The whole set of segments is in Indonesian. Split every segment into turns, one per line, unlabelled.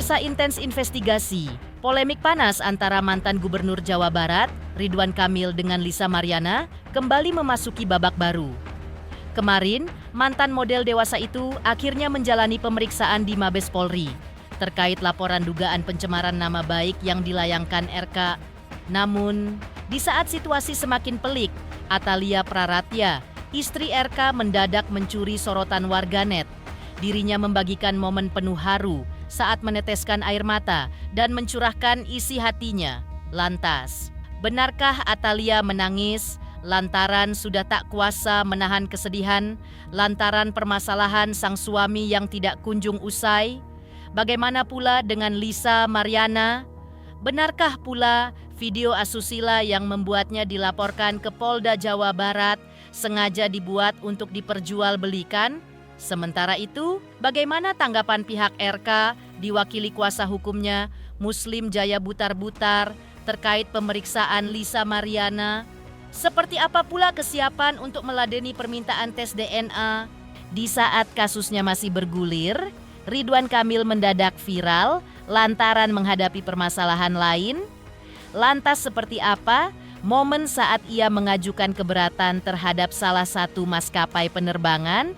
masa intens investigasi, polemik panas antara mantan Gubernur Jawa Barat, Ridwan Kamil dengan Lisa Maryana kembali memasuki babak baru. Kemarin, mantan model dewasa itu akhirnya menjalani pemeriksaan di Mabes Polri terkait laporan dugaan pencemaran nama baik yang dilayangkan RK. Namun, di saat situasi semakin pelik, Atalia Praratya, istri RK, mendadak mencuri sorotan warganet. Dirinya membagikan momen penuh haru saat meneteskan air mata dan mencurahkan isi hatinya. Lantas, benarkah Atalia menangis lantaran sudah tak kuasa menahan kesedihan lantaran permasalahan sang suami yang tidak kunjung usai? Bagaimana pula dengan Lisa Maryana? Benarkah pula video asusila yang membuatnya dilaporkan ke Polda Jawa Barat sengaja dibuat untuk diperjualbelikan? Sementara itu, bagaimana tanggapan pihak RK diwakili kuasa hukumnya Muslim Jaya Butar-Butar terkait pemeriksaan Lisa Maryana? Seperti apa pula kesiapan untuk meladeni permintaan tes DNA? Di saat kasusnya masih bergulir, Ridwan Kamil mendadak viral lantaran menghadapi permasalahan lain. Lantas seperti apa momen saat ia mengajukan keberatan terhadap salah satu maskapai penerbangan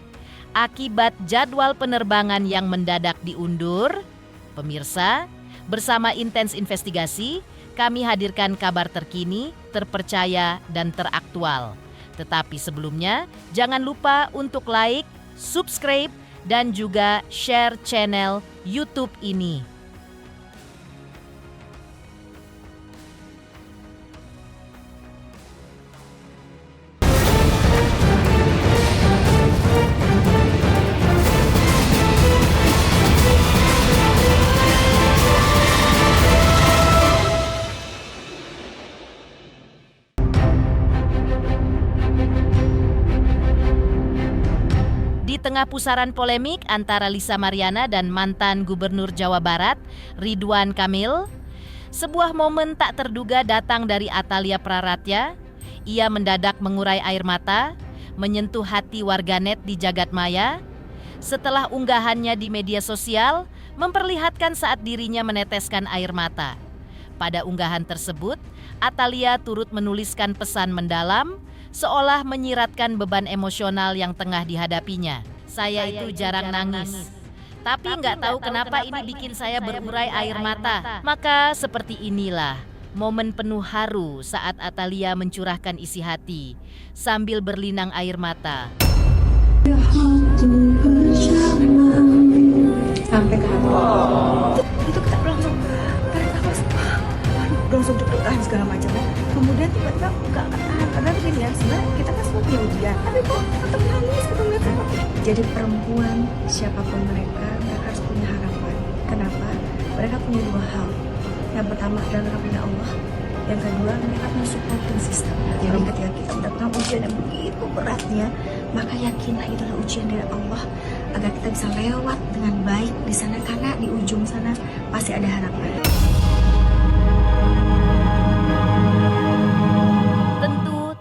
akibat jadwal penerbangan yang mendadak diundur? Pemirsa, bersama Intens Investigasi, kami hadirkan kabar terkini, terpercaya, dan teraktual. Tetapi sebelumnya, jangan lupa untuk like, subscribe, dan juga share channel YouTube ini. Di tengah pusaran polemik antara Lisa Maryana dan mantan Gubernur Jawa Barat, Ridwan Kamil, sebuah momen tak terduga datang dari Atalia Praratya. Ia mendadak mengurai air mata, menyentuh hati warganet di jagat maya. Setelah unggahannya di media sosial, memperlihatkan saat dirinya meneteskan air mata. Pada unggahan tersebut, Atalia turut menuliskan pesan mendalam, seolah menyiratkan beban emosional yang tengah dihadapinya. Saya itu jarang nangis, tapi nggak tahu kenapa ini bikin saya berurai air mata. Maka seperti inilah momen penuh haru saat Atalia mencurahkan isi hati sambil berlinang air mata.
Sampai ke hati. Itu kita langsung tarik nafas, langsung deg-degan segala macam. Kemudian tiba-tiba nggak tahan, karena begini ya, sebenarnya kita kan semua punya ujian, tapi kok tetap nangis, kita ngeliat seperti. Jadi perempuan siapapun mereka harus punya harapan. Kenapa? Mereka punya dua hal. Yang pertama adalah mereka punya Allah. Yang kedua, mereka punya supporting system. Jadi ketika kita mendapatkan ujian yang begitu beratnya, maka yakinlah itu adalah ujian dari Allah agar kita bisa lewat dengan baik di sana, karena di ujung sana pasti ada harapan.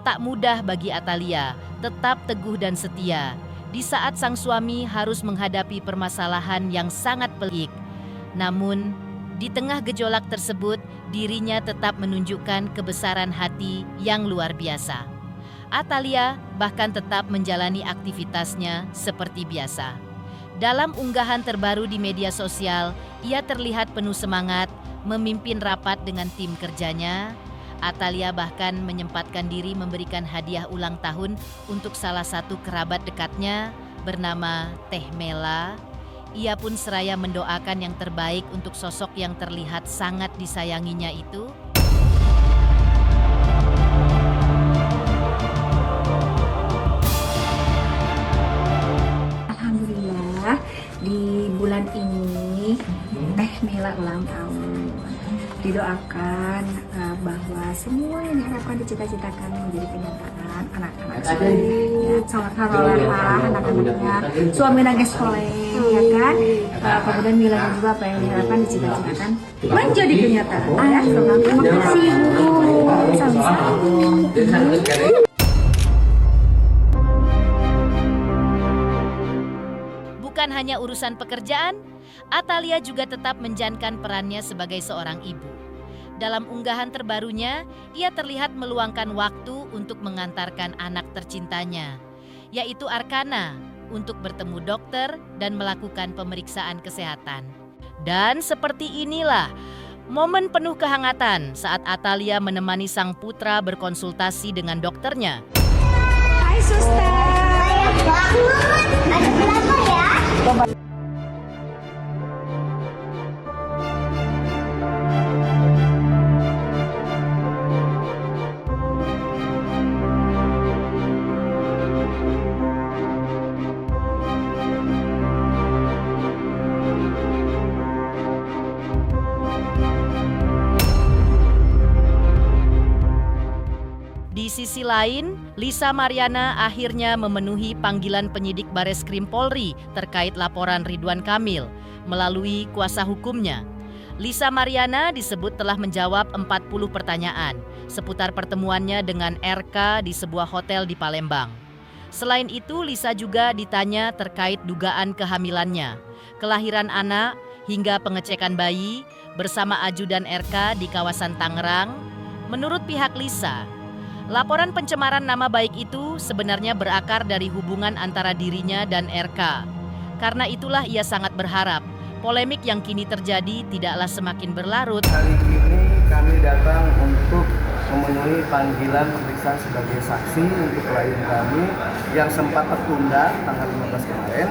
Tak mudah bagi Atalia tetap teguh dan setia di saat sang suami harus menghadapi permasalahan yang sangat pelik. Namun, di tengah gejolak tersebut, dirinya tetap menunjukkan kebesaran hati yang luar biasa. Atalia bahkan tetap menjalani aktivitasnya seperti biasa. Dalam unggahan terbaru di media sosial, ia terlihat penuh semangat memimpin rapat dengan tim kerjanya. Atalia bahkan menyempatkan diri memberikan hadiah ulang tahun untuk salah satu kerabat dekatnya bernama Teh Mela. Ia pun seraya mendoakan yang terbaik untuk sosok yang terlihat sangat disayanginya itu.
Alhamdulillah, di bulan ini Teh Mela ulang tahun. Didoakan bahwa semua yang diharapkan dicita-citakan menjadi kenyataan. Anak-anak ya, sholat harolehah, anak-anaknya, suami nangis soleh, ya kan. Kemudian Mila juga apa yang diharapkan dicita-citakan menjadi kenyataan. Ya, terima kasih Bu. Sama-sama.
Bukan hanya urusan pekerjaan, Atalia juga tetap menjalankan perannya sebagai seorang ibu. Dalam unggahan terbarunya, ia terlihat meluangkan waktu untuk mengantarkan anak tercintanya, yaitu Arkana, untuk bertemu dokter dan melakukan pemeriksaan kesehatan. Dan seperti inilah momen penuh kehangatan saat Atalia menemani sang putra berkonsultasi dengan dokternya.
Hai suster.
Ada berapa ya?
Di sisi lain, Lisa Mariana akhirnya memenuhi panggilan penyidik Bareskrim Polri terkait laporan Ridwan Kamil melalui kuasa hukumnya. Lisa Mariana disebut telah menjawab 40 pertanyaan seputar pertemuannya dengan RK di sebuah hotel di Palembang. Selain itu, Lisa juga ditanya terkait dugaan kehamilannya, kelahiran anak, hingga pengecekan bayi bersama ajudan RK di kawasan Tangerang. Menurut pihak Lisa, laporan pencemaran nama baik itu sebenarnya berakar dari hubungan antara dirinya dan RK. Karena itulah ia sangat berharap polemik yang kini terjadi tidaklah semakin berlarut.
Hari ini kami datang untuk memenuhi panggilan pemeriksaan sebagai saksi untuk klien kami yang sempat tertunda tanggal 15 kemarin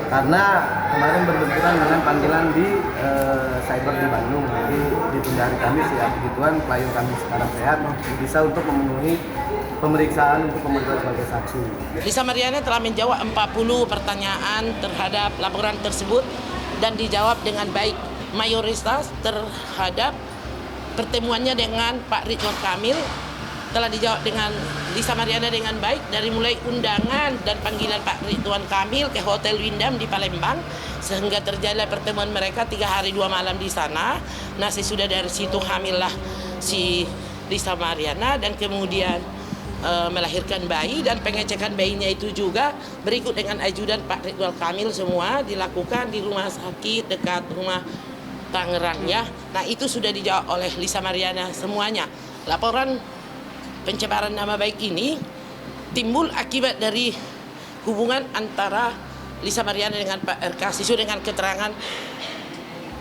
karena kemarin berbenturan dengan panggilan di cyber di Bandung. Jadi ditunda hari Kamis ya, begituan klien kami sekarang sehat bisa untuk memenuhi pemeriksaan untuk pemeriksaan sebagai saksi.
Lisa Mariana telah menjawab 40 pertanyaan terhadap laporan tersebut dan dijawab dengan baik. Mayoritas terhadap pertemuannya dengan Pak Ridwan Kamil telah dijawab dengan Lisa Mariana dengan baik, dari mulai undangan dan panggilan Pak Ridwan Kamil ke Hotel Windham di Palembang sehingga terjadi pertemuan mereka 3 hari 2 malam di sana. Nah, sesudah dari situ hamillah si Lisa Mariana dan kemudian melahirkan bayi, dan pengecekan bayinya itu juga berikut dengan ajudan Pak Ridwan Kamil semua dilakukan di rumah sakit dekat rumah Tangerang ya. Nah, itu sudah dijawab oleh Lisa Mariana semuanya. Laporan pencemaran nama baik ini timbul akibat dari hubungan antara Lisa Mariana dengan Pak RK sesuai dengan keterangan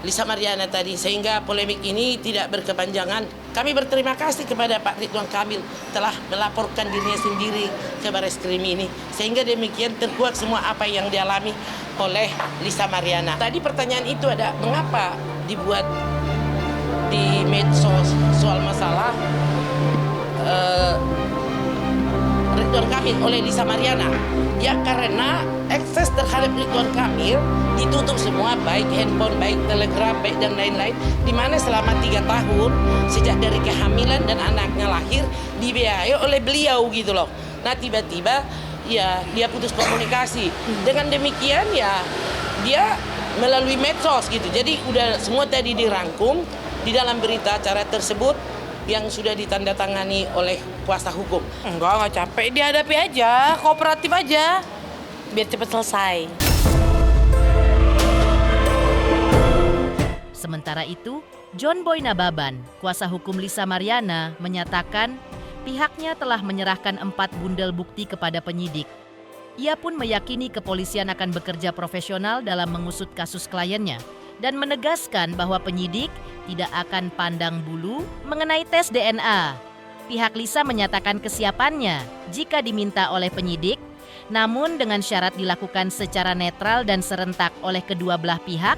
Lisa Mariana tadi, sehingga polemik ini tidak berkepanjangan. Kami berterima kasih kepada Pak Ridwan Kamil telah melaporkan dirinya sendiri ke Bareskrim ini, sehingga demikian terkuak semua apa yang dialami oleh Lisa Mariana. Tadi pertanyaan itu ada, mengapa dibuat di medsos soal masalah Ridwan Kamil oleh Lisa Mariana? Ya karena akses terhadap Ridwan Kamil ditutup semua, baik handphone, baik telegram, baik dan lain-lain, di mana selama 3 tahun sejak dari kehamilan dan anaknya lahir dibiayai oleh beliau gitu loh. Nah, tiba-tiba ya dia putus komunikasi. Dengan demikian ya dia melalui medsos gitu. Jadi udah semua tadi dirangkum di dalam berita acara tersebut yang sudah ditandatangani oleh kuasa hukum.
Enggak capek, dihadapi aja, kooperatif aja, biar cepat selesai.
Sementara itu, John Boy Nababan, kuasa hukum Lisa Mariana, menyatakan pihaknya telah menyerahkan 4 bundel bukti kepada penyidik. Ia pun meyakini kepolisian akan bekerja profesional dalam mengusut kasus kliennya dan menegaskan bahwa penyidik tidak akan pandang bulu mengenai tes DNA. Pihak Lisa menyatakan kesiapannya jika diminta oleh penyidik, namun dengan syarat dilakukan secara netral dan serentak oleh kedua belah pihak.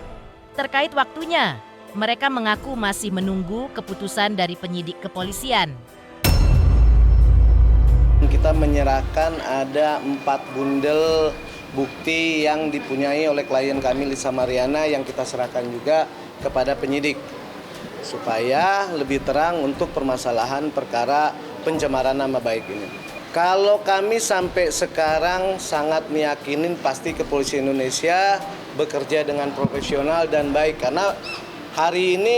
Terkait waktunya, mereka mengaku masih menunggu keputusan dari penyidik kepolisian.
Kita menyerahkan ada 4 bundel bukti yang dipunyai oleh klien kami Lisa Mariana yang kita serahkan juga kepada penyidik supaya lebih terang untuk permasalahan perkara pencemaran nama baik ini. Kalau kami sampai sekarang sangat meyakinin pasti kepolisian Indonesia bekerja dengan profesional dan baik, karena hari ini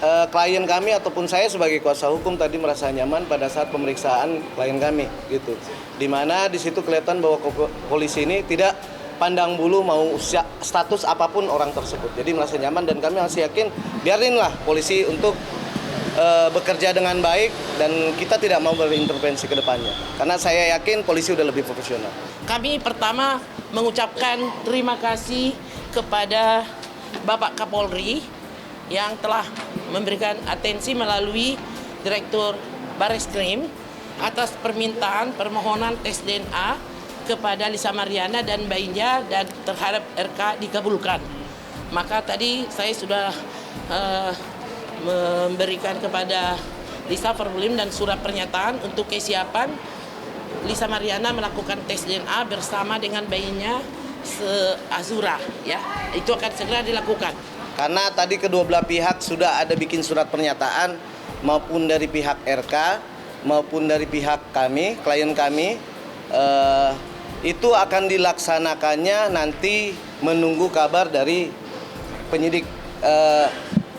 klien kami ataupun saya sebagai kuasa hukum tadi merasa nyaman pada saat pemeriksaan klien kami gitu. Di mana di situ kelihatan bahwa polisi ini tidak pandang bulu mau status apapun orang tersebut. Jadi merasa nyaman dan kami masih yakin biarinlah polisi untuk bekerja dengan baik dan kita tidak mau berintervensi ke depannya. Karena saya yakin polisi udah lebih profesional.
Kami pertama mengucapkan terima kasih kepada Bapak Kapolri yang telah memberikan atensi melalui Direktur Bareskrim atas permohonan tes DNA kepada Lisa Mariana dan bayinya dan terhadap RK dikabulkan. Maka tadi saya sudah memberikan kepada Lisa formulir dan surat pernyataan untuk kesiapan Lisa Mariana melakukan tes DNA bersama dengan bayinya Azura, ya. Itu akan segera dilakukan.
Karena tadi kedua belah pihak sudah ada bikin surat pernyataan maupun dari pihak RK maupun dari pihak kami, klien kami, itu akan dilaksanakannya nanti menunggu kabar dari penyidik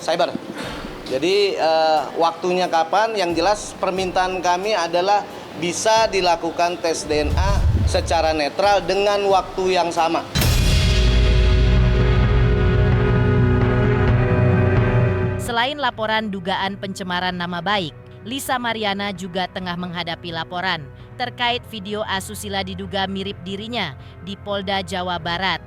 cyber. Jadi waktunya kapan, yang jelas permintaan kami adalah bisa dilakukan tes DNA secara netral dengan waktu yang sama.
Selain laporan dugaan pencemaran nama baik, Lisa Mariana juga tengah menghadapi laporan terkait video asusila diduga mirip dirinya di Polda Jawa Barat.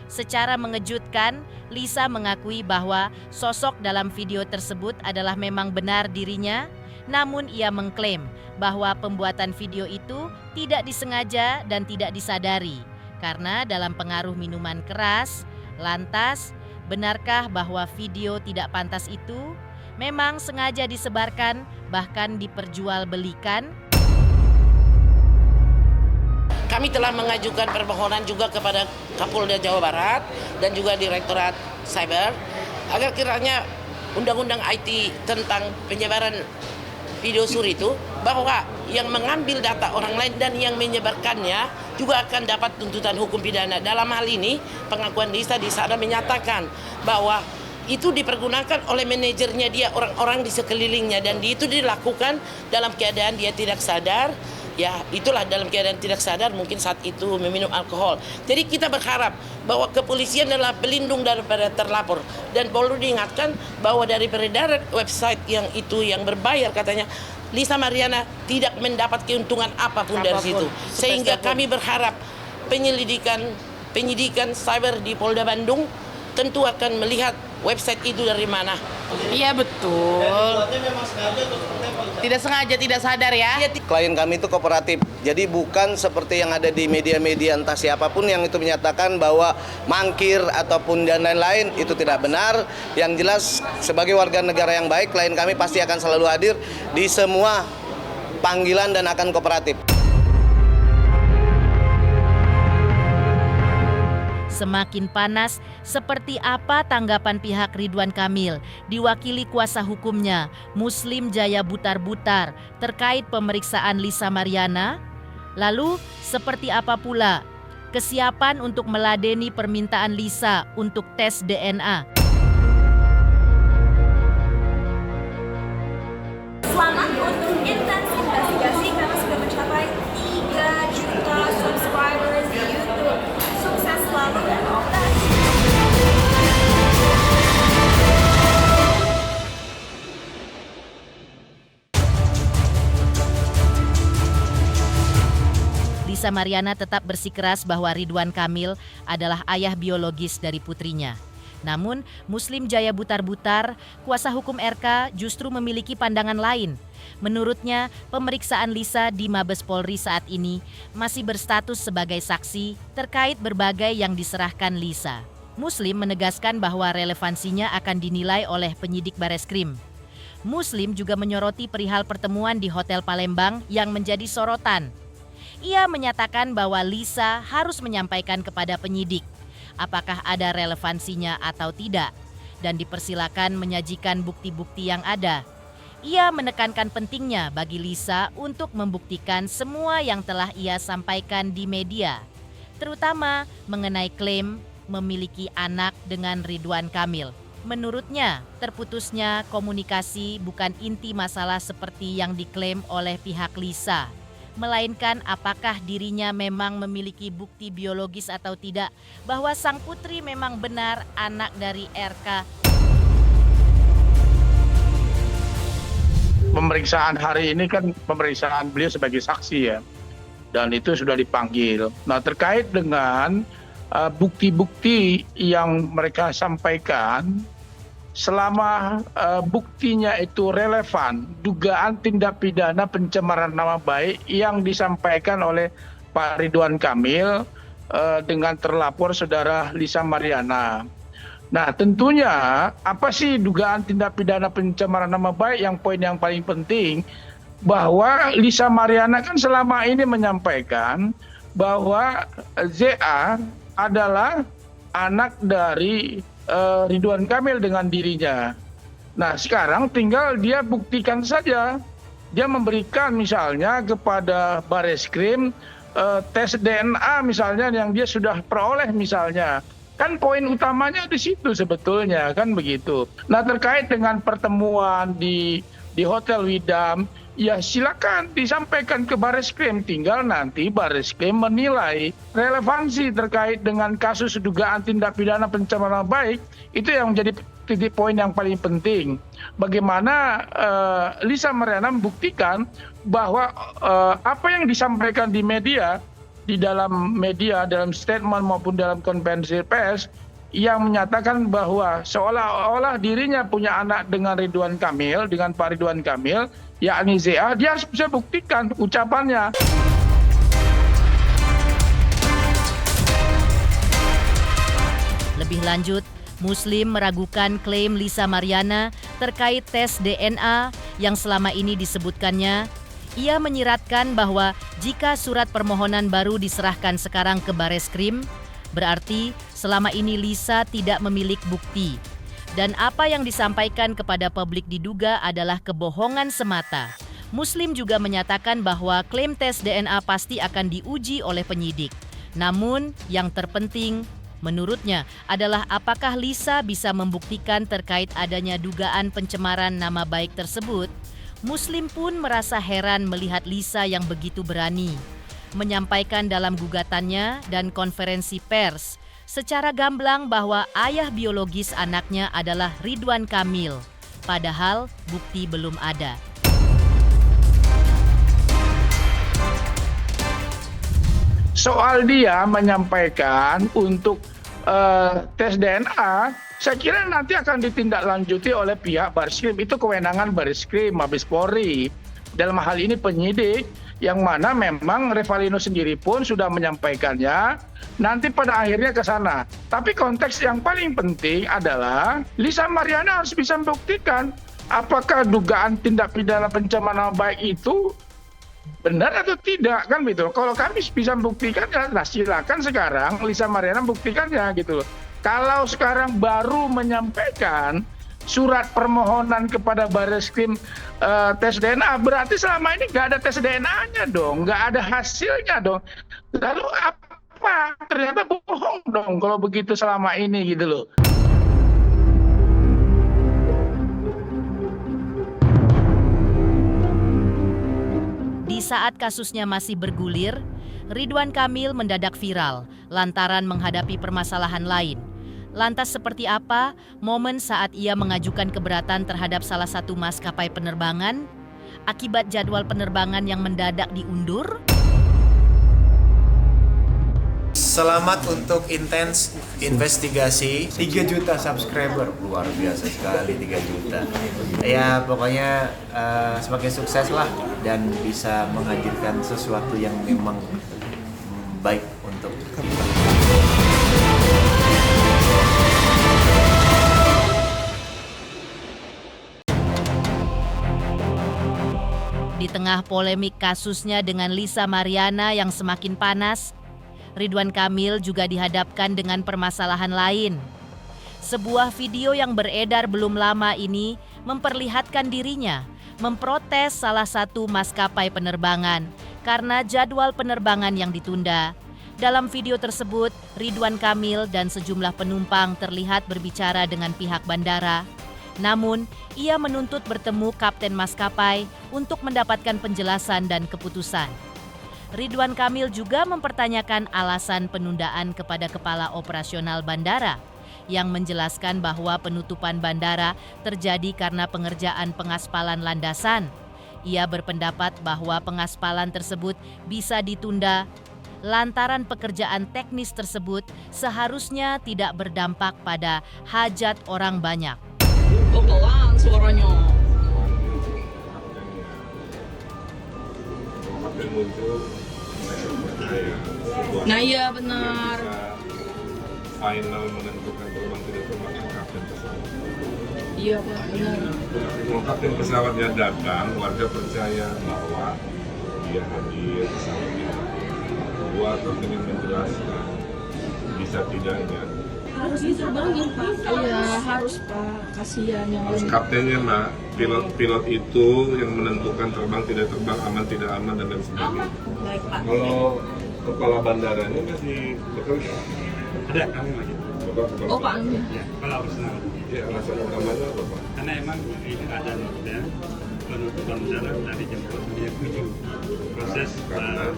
Secara mengejutkan, Lisa mengakui bahwa sosok dalam video tersebut adalah memang benar dirinya, namun ia mengklaim bahwa pembuatan video itu tidak disengaja dan tidak disadari karena dalam pengaruh minuman keras. Lantas, benarkah bahwa video tidak pantas itu memang sengaja disebarkan bahkan diperjualbelikan?
Kami telah mengajukan permohonan juga kepada Kapolda Jawa Barat dan juga Direktorat Cyber agar kiranya Undang-Undang IT tentang penyebaran video suri itu bahwa yang mengambil data orang lain dan yang menyebarkannya juga akan dapat tuntutan hukum pidana. Dalam hal ini pengakuan Lisa di sana menyatakan bahwa itu dipergunakan oleh manajernya dia, orang-orang di sekelilingnya, dan itu dilakukan dalam keadaan dia tidak sadar. Ya, itulah dalam keadaan tidak sadar, mungkin saat itu meminum alkohol. Jadi kita berharap bahwa kepolisian adalah pelindung daripada terlapor, dan perlu diingatkan bahwa dari peredaran website yang itu yang berbayar katanya Lisa Mariana tidak mendapat keuntungan apapun dari situ. Sehingga kami berharap penyidikan cyber di Polda Bandung tentu akan melihat website itu dari mana.
Iya betul. Tidak sengaja, tidak sadar ya.
Klien kami itu kooperatif, jadi bukan seperti yang ada di media-media entah siapapun yang itu menyatakan bahwa mangkir ataupun dan lain-lain, itu tidak benar. Yang jelas sebagai warga negara yang baik, klien kami pasti akan selalu hadir di semua panggilan dan akan kooperatif.
Semakin panas, seperti apa tanggapan pihak Ridwan Kamil diwakili kuasa hukumnya Muslim Jaya Butar-Butar terkait pemeriksaan Lisa Mariana? Lalu, seperti apa pula kesiapan untuk meladeni permintaan Lisa untuk tes DNA?
Selamat untuk intens investigasi karena sudah mencapai 3 juta subscribers di YouTube. Sukses selalu dan all the best.
Lisa Mariana tetap bersikeras bahwa Ridwan Kamil adalah ayah biologis dari putrinya. Namun, Muslim Jaya Butar-Butar, kuasa hukum RK justru memiliki pandangan lain. Menurutnya, pemeriksaan Lisa di Mabes Polri saat ini masih berstatus sebagai saksi terkait berbagai yang diserahkan Lisa. Muslim menegaskan bahwa relevansinya akan dinilai oleh penyidik Bareskrim. Muslim juga menyoroti perihal pertemuan di Hotel Palembang yang menjadi sorotan. Ia menyatakan bahwa Lisa harus menyampaikan kepada penyidik apakah ada relevansinya atau tidak, dan dipersilakan menyajikan bukti-bukti yang ada. Ia menekankan pentingnya bagi Lisa untuk membuktikan semua yang telah ia sampaikan di media, terutama mengenai klaim memiliki anak dengan Ridwan Kamil. Menurutnya, terputusnya komunikasi bukan inti masalah seperti yang diklaim oleh pihak Lisa. melainkan apakah dirinya memang memiliki bukti biologis atau tidak bahwa sang putri memang benar anak dari RK.
Pemeriksaan hari ini kan pemeriksaan beliau sebagai saksi ya, dan itu sudah dipanggil. Nah, terkait dengan bukti-bukti yang mereka sampaikan, selama buktinya itu relevan, dugaan tindak pidana pencemaran nama baik yang disampaikan oleh Pak Ridwan Kamil dengan terlapor saudara Lisa Mariana. Nah, tentunya apa sih dugaan tindak pidana pencemaran nama baik? Yang poin yang paling penting bahwa Lisa Mariana kan selama ini menyampaikan bahwa ZA adalah anak dari Ridwan Kamil dengan dirinya. Nah, sekarang tinggal dia buktikan saja. Dia memberikan misalnya kepada Bareskrim tes DNA misalnya yang dia sudah peroleh misalnya. Kan poin utamanya di situ sebetulnya, kan begitu. Nah, terkait dengan pertemuan di Hotel Widam, ya silakan disampaikan ke Bareskrim, tinggal nanti Bareskrim menilai relevansi terkait dengan kasus dugaan tindak pidana pencemaran nama baik. Itu yang menjadi titik poin yang paling penting. Bagaimana Lisa Mariana membuktikan bahwa apa yang disampaikan di media, di dalam media, dalam statement maupun dalam konferensi pers yang menyatakan bahwa seolah-olah dirinya punya anak dengan Ridwan Kamil, dengan Pak Ridwan Kamil, yakni ZA, dia harus bisa buktikan ucapannya.
Lebih lanjut, Muslim meragukan klaim Lisa Mariana terkait tes DNA yang selama ini disebutkannya. Ia menyiratkan bahwa jika surat permohonan baru diserahkan sekarang ke Bareskrim, berarti selama ini Lisa tidak memiliki bukti. Dan apa yang disampaikan kepada publik diduga adalah kebohongan semata. Muslim juga menyatakan bahwa klaim tes DNA pasti akan diuji oleh penyidik. Namun yang terpenting menurutnya adalah apakah Lisa bisa membuktikan terkait adanya dugaan pencemaran nama baik tersebut. Muslim pun merasa heran melihat Lisa yang begitu berani menyampaikan dalam gugatannya dan konferensi pers secara gamblang bahwa ayah biologis anaknya adalah Ridwan Kamil, padahal bukti belum ada.
Soal dia menyampaikan untuk tes DNA, saya kira nanti akan ditindaklanjuti oleh pihak Bareskrim. Itu kewenangan Bareskrim, Mabes Polri. Dalam hal ini penyidik, yang mana memang Revalino sendiri pun sudah menyampaikannya, nanti pada akhirnya ke sana. Tapi konteks yang paling penting adalah Lisa Mariana harus bisa membuktikan apakah dugaan tindak pidana pencemaran nama baik itu benar atau tidak, kan gitu. Kalau kami bisa membuktikan, ya silakan sekarang Lisa Mariana membuktikannya gitu loh. Kalau sekarang baru menyampaikan surat permohonan kepada Bareskrim tes DNA, berarti selama ini nggak ada tes DNA-nya dong, nggak ada hasilnya dong. Lalu apa? Ternyata bohong dong kalau begitu selama ini gitu loh.
Di saat kasusnya masih bergulir, Ridwan Kamil mendadak viral lantaran menghadapi permasalahan lain. Lantas seperti apa momen saat ia mengajukan keberatan terhadap salah satu maskapai penerbangan akibat jadwal penerbangan yang mendadak diundur?
Selamat untuk intens investigasi 3 juta subscriber, luar biasa sekali 3 juta. Ya pokoknya semakin sukses lah dan bisa menghadirkan sesuatu yang memang baik untuk
Di tengah polemik kasusnya dengan Lisa Mariana yang semakin panas, Ridwan Kamil juga dihadapkan dengan permasalahan lain. Sebuah video yang beredar belum lama ini memperlihatkan dirinya memprotes salah satu maskapai penerbangan karena jadwal penerbangan yang ditunda. Dalam video tersebut, Ridwan Kamil dan sejumlah penumpang terlihat berbicara dengan pihak bandara. Namun, ia menuntut bertemu kapten maskapai untuk mendapatkan penjelasan dan keputusan. Ridwan Kamil juga mempertanyakan alasan penundaan kepada Kepala Operasional Bandara yang menjelaskan bahwa penutupan bandara terjadi karena pengerjaan pengaspalan landasan. Ia berpendapat bahwa pengaspalan tersebut bisa ditunda lantaran pekerjaan teknis tersebut seharusnya tidak berdampak pada hajat orang banyak.
Pelan suaranya. Nah iya benar.
Final menentukan terbang tidak terbang kapten pesawat.
Iya Pak, benar.
Kalau kapten pesawatnya datang, warga percaya bahwa dia hadir pesawatnya. Dua kapten yang menjelaskan bisa tidaknya.
Harus diterbangin Pak. Iya harus Pak, kasihan yang
Harus kaptennya Mbak, pilot itu yang menentukan terbang tidak terbang, aman tidak aman dan lain sebagainya.
baik Pak.
Kalau kepala bandaranya masih bekerja.
Ada kami lagi.
Oh Pak.
Ya, kalau personal.
Ya, alasan utamanya apa Pak?
Karena emang ini ada notnya penutupan bandara dari jam 7. Proses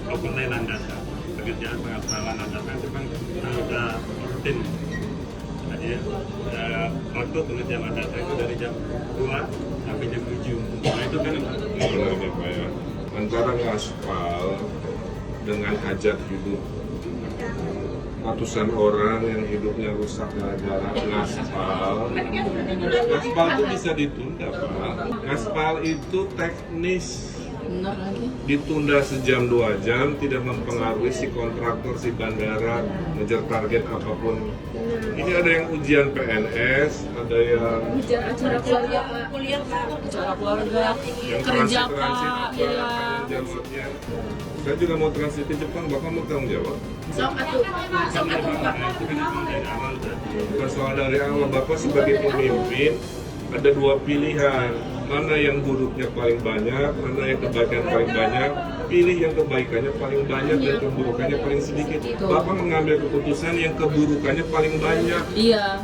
overlay landasan, pekerjaan pengaspalan landasan itu kan sudah rutin. Jadi waktu pengerjaan landasan itu dari jam 2 sampai jam 7. Nah itu kan
Benar ya Pak ya. Antara ngaspal dengan hajat hidup ratusan orang yang hidupnya rusak gara-gara ngaspal itu bisa ditunda Pak. Ngaspal itu teknis,
Benar lagi.
ditunda sejam 2 jam tidak mempengaruhi si kontraktor, si bandara ngejar target apapun. Ini ada yang ujian PNS, ada yang
Acara keluarga Pak. Kuliah Pak. Acara keluarga.
yang
Kerja
transit
Pak.
Pak,
Iya.
tanggung jawabnya. Saya juga mau transit ke Jepang, Bapak mau tanggung jawab?
Sok atuh. Sok atuh Pak.
itu kan emang dari awal udah
Bukan soal dari awal, Bapak sebagai pemimpin ada dua pilihan. Mana yang buruknya paling banyak, mana yang kebaikan paling banyak. Pilih yang kebaikannya paling banyak dan keburukannya paling sedikit. Bapak mengambil keputusan yang keburukannya paling banyak.
Iya.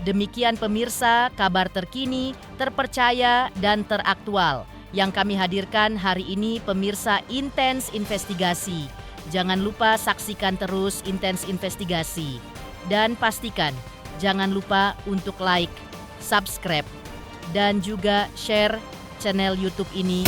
Demikian pemirsa, kabar terkini, terpercaya, dan teraktual yang kami hadirkan hari ini pemirsa Intens Investigasi. Jangan lupa saksikan terus Intens Investigasi. Dan pastikan, jangan lupa untuk like, subscribe, dan juga share channel YouTube ini